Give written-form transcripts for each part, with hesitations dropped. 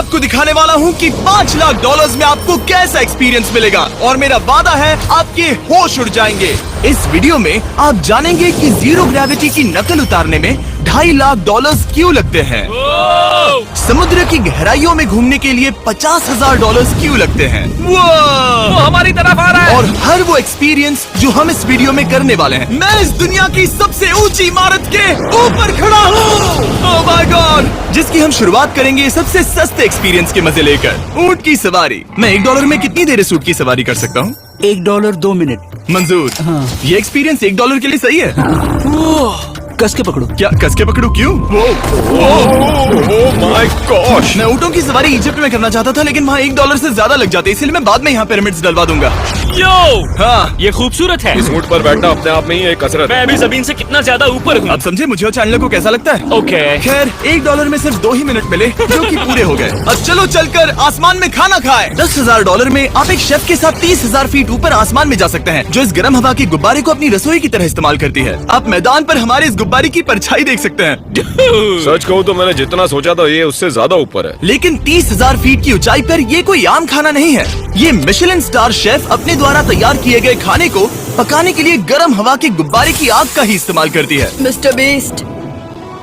आपको दिखाने वाला हूँ कि 5 लाख डॉलर्स में आपको कैसा एक्सपीरियंस मिलेगा और मेरा वादा है आपके होश उड़ जाएंगे। इस वीडियो में आप जानेंगे कि जीरो ग्रेविटी की नकल उतारने में 2.5 लाख डॉलर्स क्यों लगते हैं, समुद्र की गहराइयों में घूमने के लिए 50,000 डॉलर्स क्यों लगते हैं, वो हमारी तरफ आ रहा है। और हर वो एक्सपीरियंस जो हम इस वीडियो में करने वाले हैं। मैं इस दुनिया की सबसे ऊंची इमारत के ऊपर खड़ा हूँ, ओह माय गॉड, जिसकी हम शुरुआत करेंगे सबसे सस्ते एक्सपीरियंस के मजे लेकर, ऊंट की सवारी। मैं $1 में कितनी देर इस ऊंट की सवारी कर सकता हूँ? $1 2 मिनट। मंजूर। हाँ। ये एक्सपीरियंस $1 के लिए सही है। कस के पकड़ो। क्या कस के पकड़ू? क्यों? माय गॉश, मैं ऊँटों की सवारी इजिप्ट में करना चाहता था, लेकिन वहाँ $1 से ज्यादा लग जाते, इसलिए मैं बाद में यहाँ पिरामिड्स डलवा दूंगा। यो, हाँ, ये खूबसूरत है। इस ऊंट पर बैठना अपने आप में ही एक कसरत मैं है। अभी जमीन से कितना ज्यादा ऊपर हूँ। अब समझे मुझे और चैनल को कैसा लगता है। ओके। खैर, $1 में सिर्फ 2 ही मिनट मिले, जो कि पूरे हो गए। अब चलो चलकर आसमान में खाना खाएं। $10,000 में आप एक शेफ के साथ 30,000 फीट ऊपर आसमान में जा सकते हैं, जो इस गर्म हवा के गुब्बारे को अपनी रसोई की तरह इस्तेमाल करती है। आप मैदान पर हमारे इस गुब्बारे की परछाई देख सकते हैं। सच कहूँ तो मैंने जितना सोचा था ये उससे ज्यादा ऊपर है। लेकिन 30,000 फीट की ऊंचाई पर ये कोई आम खाना नहीं है। ये मिशेलिन स्टार शेफ अपने द्वारा तैयार किए गए खाने को पकाने के लिए गर्म हवा के गुब्बारे की आग का ही इस्तेमाल करती है। मिस्टर बीस्ट,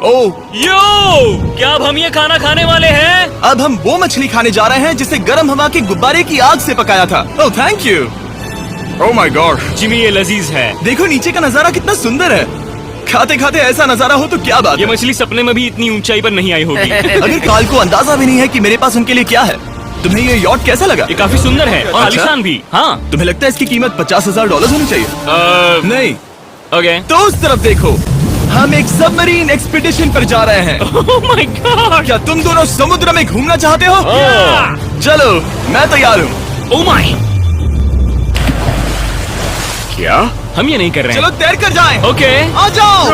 ओह, यो, क्या अब हम ये खाना खाने वाले हैं? अब हम वो मछली खाने जा रहे हैं जिसे गर्म हवा के गुब्बारे की आग से पकाया था। Oh thank you. Oh my God Jimmy, ये लजीज है। देखो नीचे का नजारा कितना सुंदर है। खाते खाते ऐसा नजारा हो तो क्या बात ये है। मछली सपने में भी इतनी ऊंचाई पर नहीं आई होगी। अगर काल को अंदाजा भी नहीं है कि मेरे पास उनके लिए क्या है। तुम्हें ये यॉट कैसा लगा? ये काफी सुंदर है और अच्छा? आलीशान भी। हाँ। तुम्हें लगता है इसकी कीमत $50,000 होनी चाहिए? नहीं। ओके। तो उस तरफ देखो, हम एक सबमरीन एक्सपीडिशन पर जा रहे हैं। Oh my God. क्या तुम दोनों समुद्र में घूमना चाहते हो? चलो, मैं तैयार हूँ। ओह माय, क्या? हम ये नहीं कर रहे हैं। चलो तैर कर जाएं। ओके। आ जाओ।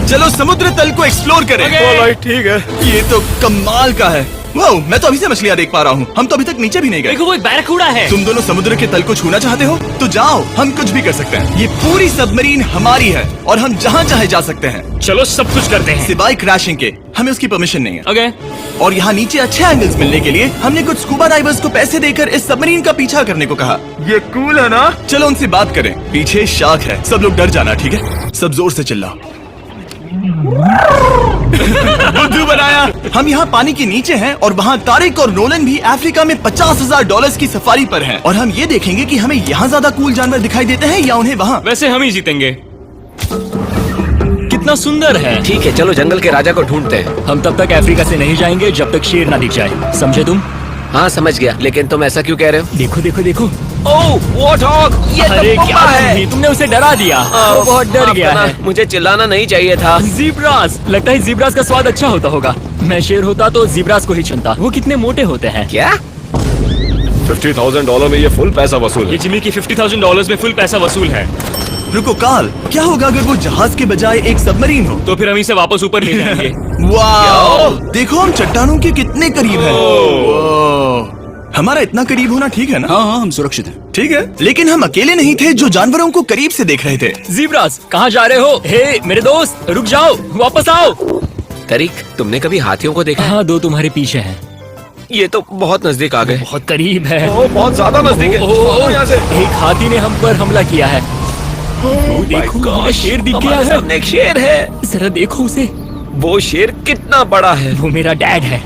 चलो समुद्र तल को एक्सप्लोर करें। ओके। ठीक है। ये तो कमाल का है। वाह, मैं तो अभी से मछलियाँ देख पा रहा हूँ। हम तो अभी तक नीचे भी नहीं गए। देखो, वो एक बैरकूडा है। तुम दोनों समुद्र के तल को छूना चाहते हो तो जाओ, हम कुछ भी कर सकते हैं। ये पूरी सबमरीन हमारी है और हम जहाँ चाहे जा सकते हैं, चलो सब कुछ करते हैं। सिवाय क्रैशिंग के। हमें उसकी परमिशन नहीं है। ओके। और यहाँ नीचे अच्छे एंगल्स मिलने के लिए हमने कुछ स्कूबा डाइवर्स को पैसे देकर इस सबमरीन का पीछा करने को कहा। ये कूल है ना? चलो उनसे बात करें। पीछे शार्क है, सब लोग डर जाना, ठीक है? सब जोर से चिल्लाओ। बुद्धू बनाया। हम यहाँ पानी के नीचे हैं और वहाँ तारिक और नोलन भी अफ्रीका में $50,000 की सफारी पर हैं। और हम ये देखेंगे कि हमें यहाँ ज्यादा कूल जानवर दिखाई देते हैं या उन्हें वहाँ। वैसे हम ही जीतेंगे। कितना सुंदर है। ठीक है, चलो जंगल के राजा को ढूंढते हैं। हम तब तक अफ्रीका से नहीं जाएंगे जब तक शेर ना दिख जाए, समझे तुम? हाँ समझ गया, लेकिन तुम ऐसा क्यों कह रहे हो? देखो देखो देखो। ओह वॉर्थॉग, ये अरे तो क्या है। तुमने उसे डरा दिया। वो बहुत डर गया है। मुझे चिल्लाना नहीं चाहिए था। ज़ीब्रास, लगता है ज़ीब्रास का स्वाद अच्छा होता होगा। मैं शेर होता तो ज़ीब्रास को ही चुनता। वो कितने मोटे होते हैं। क्या? $50,000 में ये फुल पैसा वसूल ये है। जिमी की $50,000 में फुल पैसा वसूल है। रुको काल, क्या होगा अगर वो जहाज के बजाय एक सबमरीन हो? तो फिर हम इसे वापस ऊपर ले जाएंगे। वाह, देखो हम चट्टानों के कितने करीब हैं। वाह, हमारा इतना करीब होना ठीक है ना? हाँ हाँ, हम सुरक्षित हैं। ठीक है, लेकिन हम अकेले नहीं थे जो जानवरों को करीब से देख रहे थे। ज़ीब्रास, कहाँ जा रहे हो? हे मेरे दोस्त, रुक जाओ, वापस आओ। तरीक, तुमने कभी हाथियों को देखा? हाँ, 2 तुम्हारे पीछे हैं। ये तो बहुत नजदीक आ गए। बहुत करीब है। ओह, बहुत ज्यादा नजदीक है। ओह, यहाँ से। एक हाथी ने हम पर हमला किया है। वो देखो, हमें शेर दिख गया हमारे है। सामने एक शेर है। जरा देखो उसे। वो शेर कितना बड़ा है। वो मेरा डैड है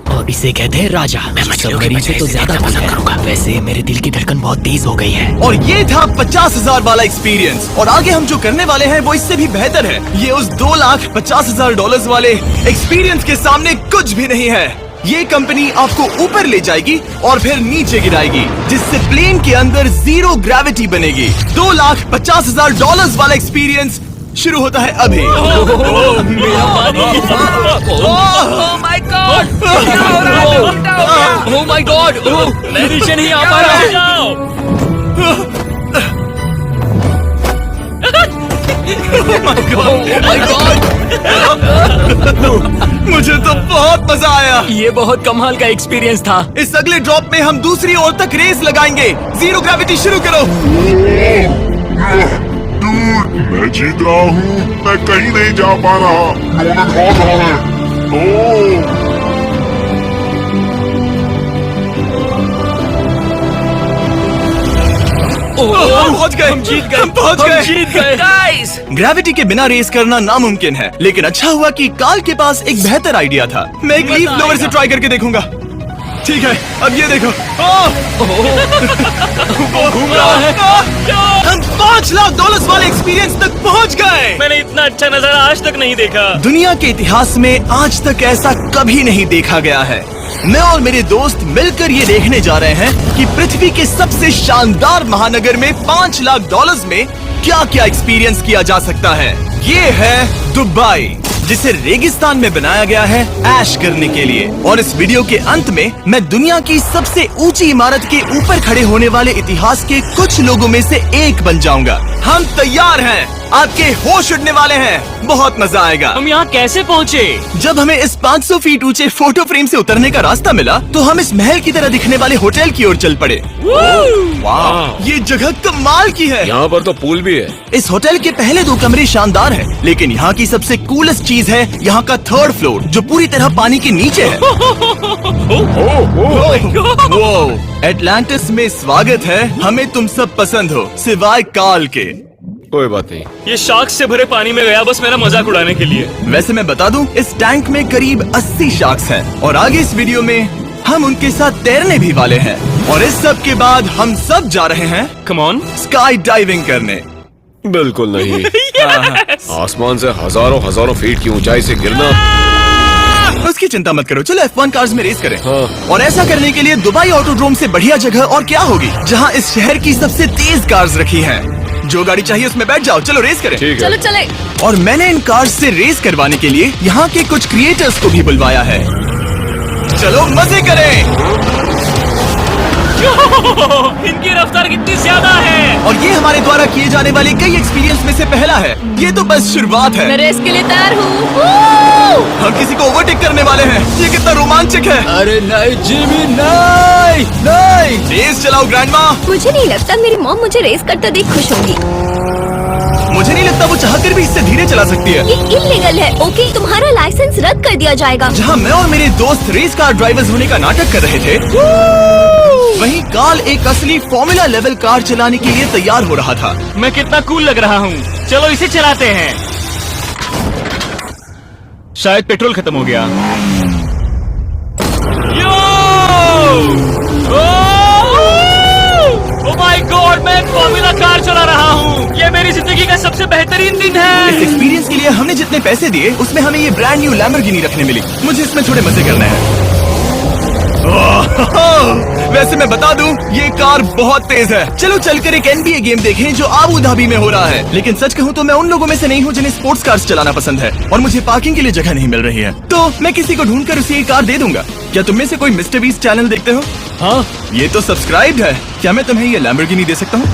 और इसे कहते हैं राजा। मैं सबमरीन से तो ज्यादा पसंद करूंगा। वैसे मेरे दिल की धड़कन बहुत तेज हो गई है। और ये था 50,000 वाला एक्सपीरियंस। और आगे हम जो करने वाले हैं वो इससे भी बेहतर है। ये उस $2,50,000 वाले एक्सपीरियंस के सामने कुछ भी नहीं है। ये कंपनी आपको ऊपर ले जाएगी और फिर नीचे गिराएगी, जिससे प्लेन के अंदर जीरो ग्रेविटी बनेगी। $2,50,000 वाला एक्सपीरियंस शुरू होता है अभी। ओह माय गॉड, मैं नीचे नहीं आ पा रहा। मुझे तो बहुत मजा आया। ये बहुत कमाल का एक्सपीरियंस था। इस अगले ड्रॉप में हम दूसरी ओर तक रेस लगाएंगे। जीरो ग्रेविटी शुरू करो। मैं जीत रहा हूँ, मैं कहीं नहीं जा पा रहा, मोमेंट बहुत रहा है। ओह हम पहुंच गए, हम जीत गए, हम पहुंच गए, जीत गए गाइस। ग्रेविटी के बिना रेस करना नामुमकिन है, लेकिन अच्छा हुआ कि कार्ल के पास एक बेहतर आइडिया था। मैं एक लीफ ब्लोअर से ट्राई करके देखूंगा। ठीक है, अब ये देखो। वो घूम रहा है। हम $5 लाख वाले एक्सपीरियंस तक पहुंच गए। मैंने इतना अच्छा नजारा आज तक नहीं देखा। दुनिया के इतिहास में आज तक ऐसा कभी नहीं देखा गया है। मैं और मेरे दोस्त मिलकर ये देखने जा रहे हैं कि पृथ्वी के सबसे शानदार महानगर में $5 लाख में क्या क्या एक्सपीरियंस किया जा सकता है। ये है दुबई, जिसे रेगिस्तान में बनाया गया है ऐश करने के लिए। और इस वीडियो के अंत में मैं दुनिया की सबसे ऊंची इमारत के ऊपर खड़े होने वाले इतिहास के कुछ लोगों में से एक बन जाऊंगा। हम तैयार हैं, आपके होश उड़ने वाले हैं, बहुत मजा आएगा। हम यहाँ कैसे पहुँचे? जब हमें इस 500 फीट ऊंचे फोटो फ्रेम से उतरने का रास्ता मिला तो हम इस महल की तरह दिखने वाले होटल की ओर चल पड़े। वाह, ये जगह कमाल की है। यहाँ पर तो पूल भी है। इस होटल के पहले 2 कमरे शानदार हैं, लेकिन यहाँ की सबसे कूलेस्ट चीज है यहाँ का 3rd फ्लोर, जो पूरी तरह पानी के नीचे है। एटलांटिस में स्वागत है, हमें तुम सब पसंद हो सिवाय कार्ल के। कोई बात नहीं। ये शार्क से भरे पानी में गया बस मेरा मजाक उड़ाने के लिए। वैसे मैं बता दूं, इस टैंक में करीब 80 शार्क्स हैं और आगे इस वीडियो में हम उनके साथ तैरने भी वाले हैं। और इस सब के बाद हम सब जा रहे हैं कम ऑन। स्काई डाइविंग करने। बिल्कुल नहीं। आसमान से हजारों फीट की ऊंचाई से गिरना। उसकी चिंता मत करो, चलो F1 कार्स में रेस करें। हाँ। और ऐसा करने के लिए दुबई ऑटोड्रोम से बढ़िया जगह और क्या होगी, जहां इस शहर की सबसे तेज कार्स रखी हैं। जो गाड़ी चाहिए उसमें बैठ जाओ, चलो रेस करें। ठीक है। चलो चले। और मैंने इन कार्स से रेस करवाने के लिए यहाँ के कुछ क्रिएटर्स को भी बुलवाया है। चलो मजे करें। इनकी रफ्तार कितनी ज्यादा है। और ये हमारे द्वारा किए जाने वाले कई एक्सपीरियंस में से पहला है। ये तो बस शुरुआत है। मैं रेस के लिए तैयार हूँ। हम किसी को ओवरटेक करने वाले हैं। ये कितना रोमांचक है। अरे नहीं जिमी, नहीं नहीं। रेस चलाओ ग्रैंडमा। मुझे नहीं लगता मेरी मॉम मुझे रेस करते देख खुश होंगी। मुझे नहीं लगता वो चाहकर भी इससे धीरे चला सकती है। ये इल्लीगल है। ओके, तुम्हारा लाइसेंस रद्द कर दिया जाएगा। जहाँ मैं और मेरे दोस्त रेस कार ड्राइवर्स होने का नाटक कर रहे थे, वहीं कार्ल एक असली फॉर्मूला लेवल कार चलाने के लिए तैयार हो रहा था। मैं कितना कूल लग रहा हूँ। चलो इसे चलाते हैं। शायद पेट्रोल खत्म हो गया। ओह माय गॉड, मैं फॉर्मूला कार चला रहा हूँ। ये मेरी जिंदगी का सबसे बेहतरीन दिन है। इस एक्सपीरियंस के लिए हमने जितने पैसे दिए उसमें हमें ये ब्रांड न्यू लैम्बोर्गिनी रखने मिली। मुझे इसमें थोड़े मजे करने हैं। वैसे मैं बता दूं, ये कार बहुत तेज है। चलो चलकर एक NBA गेम देखें जो आबू धाबी में हो रहा है। लेकिन सच कहूं तो मैं उन लोगों में से नहीं हूं जिन्हें स्पोर्ट्स कार्स चलाना पसंद है और मुझे पार्किंग के लिए जगह नहीं मिल रही है, तो मैं किसी को ढूंढकर उसे ये कार दे दूंगा। क्या तुम में से कोई मिस्टर बीस्ट चैनल देखते हो? हाँ ये तो सब्सक्राइब्ड है। क्या मैं तुम्हें ये लैम्बोर्गिनी दे सकता हूँ?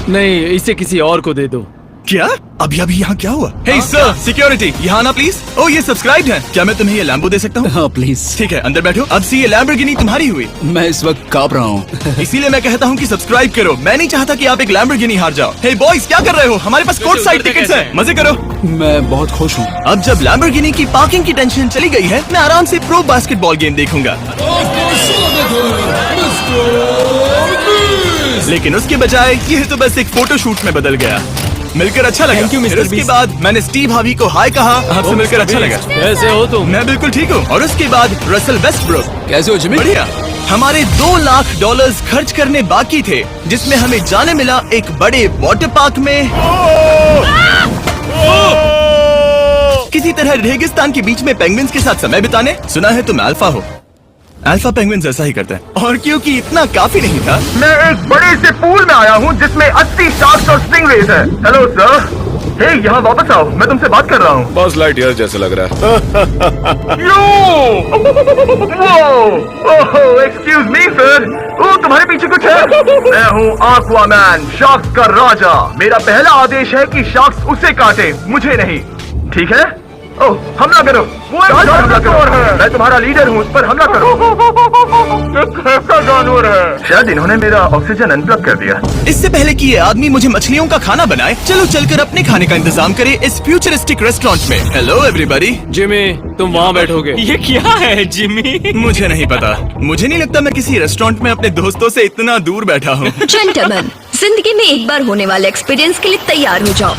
नहीं, इसे किसी और को दे दो। क्या अभी अभी यहाँ क्या हुआ? हे सर, सिक्योरिटी यहाँ आना प्लीज। ओह ये सब्सक्राइब्ड है। क्या मैं तुम्हें ये लैम्बो दे सकता हूँ? हाँ प्लीज। ठीक है, अंदर बैठो। अब से ये लैम्बोर्गिनी तुम्हारी हुई। मैं इस वक्त कांप रहा हूँ। इसीलिए मैं कहता हूँ कि सब्सक्राइब करो। मैं नहीं चाहता कि आप एक लैम्बोर्गिनी हार जाओ। हे बॉयज, क्या कर रहे हो? हमारे पास कोर्ट साइड टिकट्स हैं, मजे करो। मैं बहुत खुश हूँ। अब जब लैम्बोर्गिनी की पार्किंग की टेंशन चली गई है, मैं आराम से प्रो बास्केटबॉल गेम देखूंगा। लेकिन उसके बजाय यह तो बस एक फोटो शूट में बदल गया। मिलकर अच्छा लगा। Thank you, Mr. फिर उसके Beast। बाद मैंने स्टीव हार्वी को हाय कहा। आपसे मिलकर अच्छा लगा। कैसे हो तुम? मैं बिल्कुल ठीक हूँ। और उसके बाद रसल वेस्टब्रुक। कैसे हो जिमी? बढ़िया। हमारे $2 लाख खर्च करने बाकी थे, जिसमें हमें जाने मिला एक बड़े वाटर पार्क में। किसी तरह रेगिस्तान के बीच में पेंगुइन्स के साथ समय बिताने। सुना है तुम अल्फा हो। अल्फा पेंगुइन्स ऐसा ही करते हैं। और क्योंकि इतना काफी नहीं था, मैं एक बड़े से पूल में आया हूँ जिसमें 80 शार्क्स और स्टिंगरेज है। Hello sir. हे, यहाँ वापस आओ, मैं तुमसे बात कर रहा हूँ। बस लाइट ईयर जैसे लग रहा है। Excuse me sir. ओ, तुम्हारे पीछे कुछ है? मैं हूँ आक्वामैन, शार्क्स का राजा। मेरा पहला आदेश है कि शार्क्स उसे काटे, मुझे नहीं। ठीक है? ओह, हमला करो। वो एक जानवर है। मैं तुम्हारा लीडर हूँ, उस पर हमला करो। ये कैसा जानवर है? शायद इन्होंने मेरा ऑक्सीजन अनप्लग कर दिया। इससे पहले कि ये आदमी मुझे मछलियों का खाना बनाए, चलो चलकर अपने खाने का इंतजाम करें इस फ्यूचरिस्टिक रेस्टोरेंट में। Hello everybody. जिमी, तुम वहाँ बैठोगे। ये क्या है जिमी? मुझे नहीं पता। मुझे नहीं लगता मैं किसी रेस्टोरेंट में अपने दोस्तों से इतना दूर बैठा हूँ। जेंटलमैन, जिंदगी में एक बार होने वाले एक्सपीरियंस के लिए तैयार हो जाओ।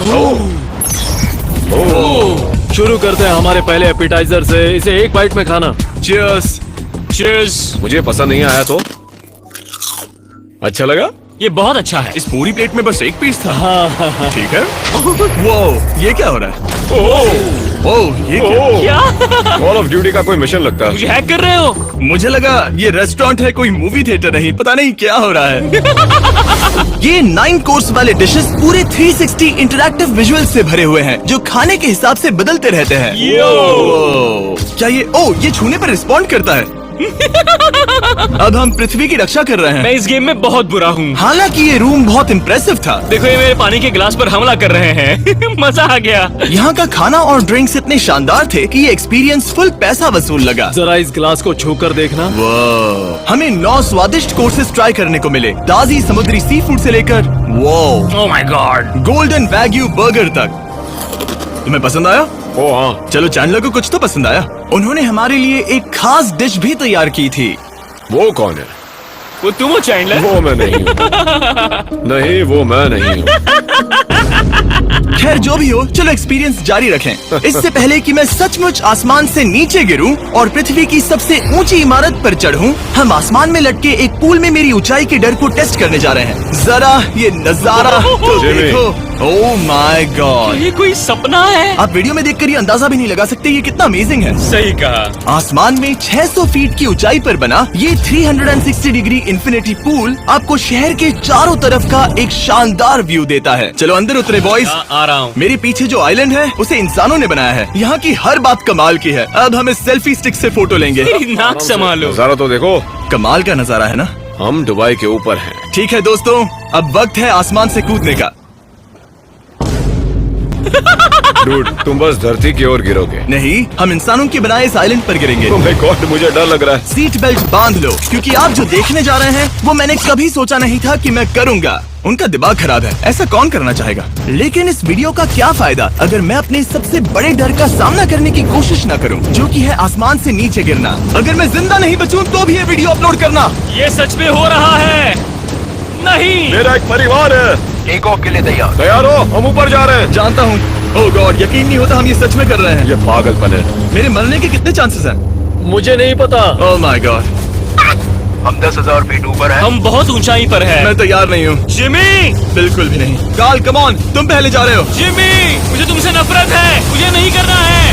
शुरू करते हैं हमारे पहले एपिटाइजर से। इसे एक बाइट में खाना। Cheers। चीयर्स। मुझे पसंद नहीं आया तो अच्छा लगा। ये बहुत अच्छा है। इस पूरी प्लेट में बस एक पीस था। हाँ। ठीक है। वो ये क्या हो रहा है? ओह, ये क्या? क्या? कॉल ऑफ ड्यूटी का कोई मिशन लगता है। मुझे हैक कर रहे हो? मुझे लगा ये रेस्टोरेंट है, कोई मूवी थिएटर नहीं। पता नहीं क्या हो रहा है। ये 9 कोर्स वाले डिशेस पूरे 360 इंटरैक्टिव विजुअल से भरे हुए हैं, जो खाने के हिसाब से बदलते रहते हैं। क्या ये छूने पर रिस्पॉन्ड करता है? अब हम पृथ्वी की रक्षा कर रहे मैं हैं। इस गेम में बहुत बुरा हूँ। हालांकि ये रूम बहुत इम्प्रेसिव था। देखो, ये मेरे पानी के गिलास पर हमला कर रहे हैं। मजा आ गया। यहाँ का खाना और ड्रिंक्स इतने शानदार थे कि ये एक्सपीरियंस फुल पैसा वसूल लगा। जरा इस गिलास को छूकर देखना। हमें 9 स्वादिष्ट कोर्सेस ट्राई करने को मिले, ताजी समुद्री सी फूड से लेकर oh my God. Golden wagyu burger तक। तुम्हें पसंद आया? ओ हाँ, चलो, चैंडलर को कुछ तो पसंद आया। उन्होंने हमारे लिए एक खास डिश भी तैयार की थी। वो कौन है? वो तुम हो चैंडलर? वो मैं नहीं हूँ। नहीं, वो मैं नहीं हूँ। खैर, जो भी हो, चलो एक्सपीरियंस जारी रखें। इससे पहले कि मैं सचमुच आसमान से नीचे गिरूं और पृथ्वी की सबसे ऊंची इमारत पर चढ़ूं, हम आसमान में लटके एक पूल में मेरी ऊंचाई के डर को टेस्ट करने जा रहे हैं। जरा ये नजारा तो जिमी। देखो। Oh my God. ये कोई सपना है? आप वीडियो में देखकर ये अंदाजा भी नहीं लगा सकते ये कितना अमेजिंग है। सही कहा। आसमान में 600 फीट की ऊंचाई पर बना ये 360 डिग्री इंफिनिटी पूल आपको शहर के चारों तरफ का एक शानदार व्यू देता है। चलो अंदर उतरे बॉयज। आ रहा हूँ। मेरे पीछे जो आइलैंड है उसे इंसानों ने बनाया है। यहाँ की हर बात कमाल की है। अब हम इस सेल्फी स्टिक से फोटो लेंगे। मेरी नाक संभालो। नजारा तो देखो। कमाल का नजारा है ना? हम दुबई के ऊपर हैं। ठीक है दोस्तों, अब वक्त है आसमान से कूदने का। डूड, तुम बस धरती की ओर गिरोगे। नहीं, हम इंसानों के बनाए इस आइलैंड पर गिरेंगे। Oh my God, मुझे डर लग रहा है। सीट बेल्ट बांध लो, क्योंकि आप जो देखने जा रहे हैं वो मैंने कभी सोचा नहीं था कि मैं करूंगा। उनका दिमाग खराब है, ऐसा कौन करना चाहेगा? लेकिन इस वीडियो का क्या फायदा अगर मैं अपने सबसे बड़े डर का सामना करने की कोशिश न करूं, जो कि है आसमान से नीचे गिरना। अगर मैं जिंदा नहीं बचूं तो भी ये वीडियो अपलोड करना। ये सच में हो रहा है? नहीं। मेरा एक परिवार है। टेक ऑफ के लिए तैयार। तैयार हो? हम ऊपर जा रहे हैं। जानता हूँ। ओह गॉड, यकीन नहीं होता हम ये सच में कर रहे हैं। ये पागलपन है। मेरे मरने के कितने चांसेस हैं? मुझे नहीं पता। Oh my God. हम 10,000 फीट ऊपर हैं। हम बहुत ऊंचाई पर हैं। मैं तैयार नहीं हूँ। जिमी, बिल्कुल भी नहीं। कार्ल, कम ऑन, तुम पहले जा रहे हो। जिमी, मुझे तुमसे नफरत है। मुझे नहीं करना है।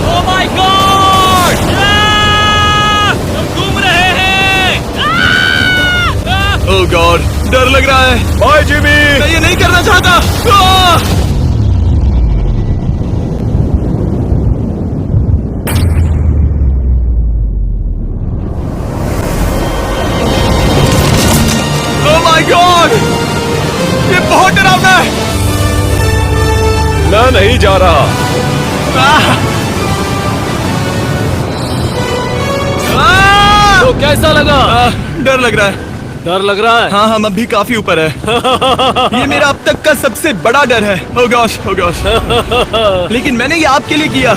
ओह माय गॉड, हम घूम रहे हैं। ओह गॉड, डर लग रहा है। Bye Jimmy. मैं ये नहीं करना चाहता। ओह माय गॉड, ये बहुत डरावना है। मैं नहीं जा रहा। तो कैसा लगा? डर लग रहा है। डर लग रहा है? हाँ, हम अब भी काफी ऊपर है। ये मेरा अब तक का सबसे बड़ा डर है। ओह गॉश, ओह गॉश। लेकिन मैंने ये आपके लिए किया।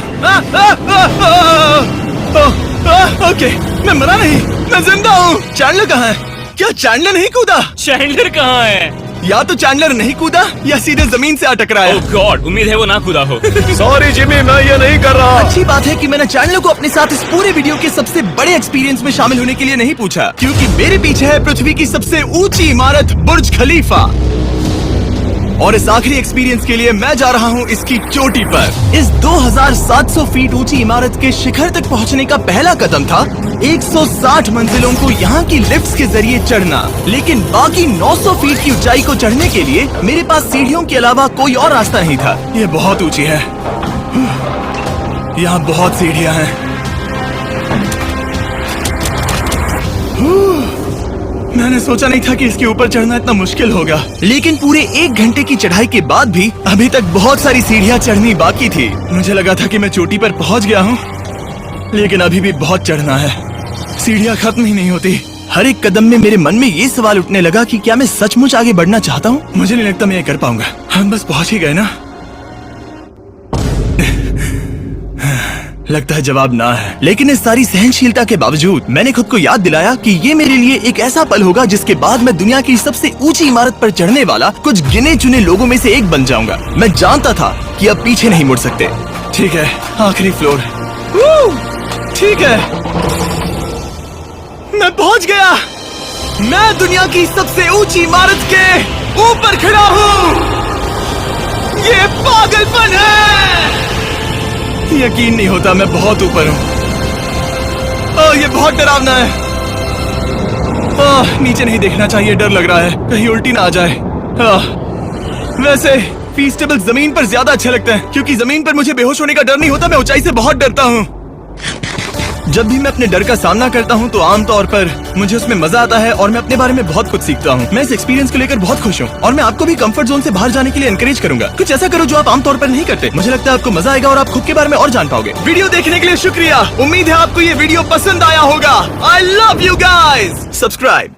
ओके, मैं मरा नहीं, मैं जिंदा हूँ। चैंडलर कहाँ है? क्या चैंडलर नहीं कूदा? चैंडलर कहाँ है? या तो चैंडलर नहीं कूदा या सीधे जमीन से अटकराया। ओह गॉड, उम्मीद है वो ना खुदा हो। सॉरी जिमी, मैं ये नहीं कर रहा। अच्छी बात है कि मैंने चैंडलर को अपने साथ इस पूरे वीडियो के सबसे बड़े एक्सपीरियंस में शामिल होने के लिए नहीं पूछा, क्योंकि मेरे पीछे है पृथ्वी की सबसे ऊंची इमारत बुर्ज खलीफा। और इस आखिरी एक्सपीरियंस के लिए मैं जा रहा हूँ इसकी चोटी पर। इस 2700 फीट ऊंची इमारत के शिखर तक पहुँचने का पहला कदम था 160 मंजिलों को यहाँ की लिफ्ट्स के जरिए चढ़ना। लेकिन बाकी 900 फीट की ऊंचाई को चढ़ने के लिए मेरे पास सीढ़ियों के अलावा कोई और रास्ता नहीं था। ये बहुत ऊंची है, यहाँ बहुत सीढ़ियाँ हैं। मैंने सोचा नहीं था कि इसके ऊपर चढ़ना इतना मुश्किल होगा, लेकिन पूरे 1 घंटे की चढ़ाई के बाद भी अभी तक बहुत सारी सीढ़ियाँ चढ़नी बाकी थी। मुझे लगा था कि मैं चोटी पर पहुँच गया हूँ, लेकिन अभी भी बहुत चढ़ना है। सीढ़ियाँ खत्म ही नहीं होती। हर एक कदम में मेरे मन में ये सवाल उठने लगा कि क्या मैं सचमुच आगे बढ़ना चाहता हूँ। मुझे नहीं लगता मैं ये कर पाऊंगा। हम बस पहुँच ही गए ना। लगता है जवाब ना है, लेकिन इस सारी सहनशीलता के बावजूद मैंने खुद को याद दिलाया कि ये मेरे लिए एक ऐसा पल होगा जिसके बाद मैं दुनिया की सबसे ऊंची इमारत पर चढ़ने वाला कुछ गिने चुने लोगों में से एक बन जाऊंगा। मैं जानता था कि अब पीछे नहीं मुड़ सकते। ठीक है, आखिरी फ्लोर। ठीक है, मैं पहुंच गया। मैं दुनिया की सबसे ऊंची इमारत के ऊपर खड़ा हूँ। ये पागलपन है। यकीन नहीं होता, मैं बहुत ऊपर हूँ। ये बहुत डरावना है। नीचे नहीं देखना चाहिए, डर लग रहा है कहीं उल्टी ना आ जाए। वैसे फीस्टेबल जमीन पर ज्यादा अच्छा लगता है, क्योंकि जमीन पर मुझे बेहोश होने का डर नहीं होता। मैं ऊंचाई से बहुत डरता हूँ। जब भी मैं अपने डर का सामना करता हूँ तो आमतौर पर मुझे उसमें मजा आता है और मैं अपने बारे में बहुत कुछ सीखता हूँ। मैं इस एक्सपीरियंस को लेकर बहुत खुश हूँ और मैं आपको भी कंफर्ट जोन से बाहर जाने के लिए एनकरेज करूंगा। कुछ ऐसा करो जो आप आमतौर पर नहीं करते। मुझे लगता है आपको मजा आएगा और आप खुद के बारे में और जान पाओगे। वीडियो देखने के लिए शुक्रिया। उम्मीद है आपको ये वीडियो पसंद आया होगा। I love you guys. Subscribe.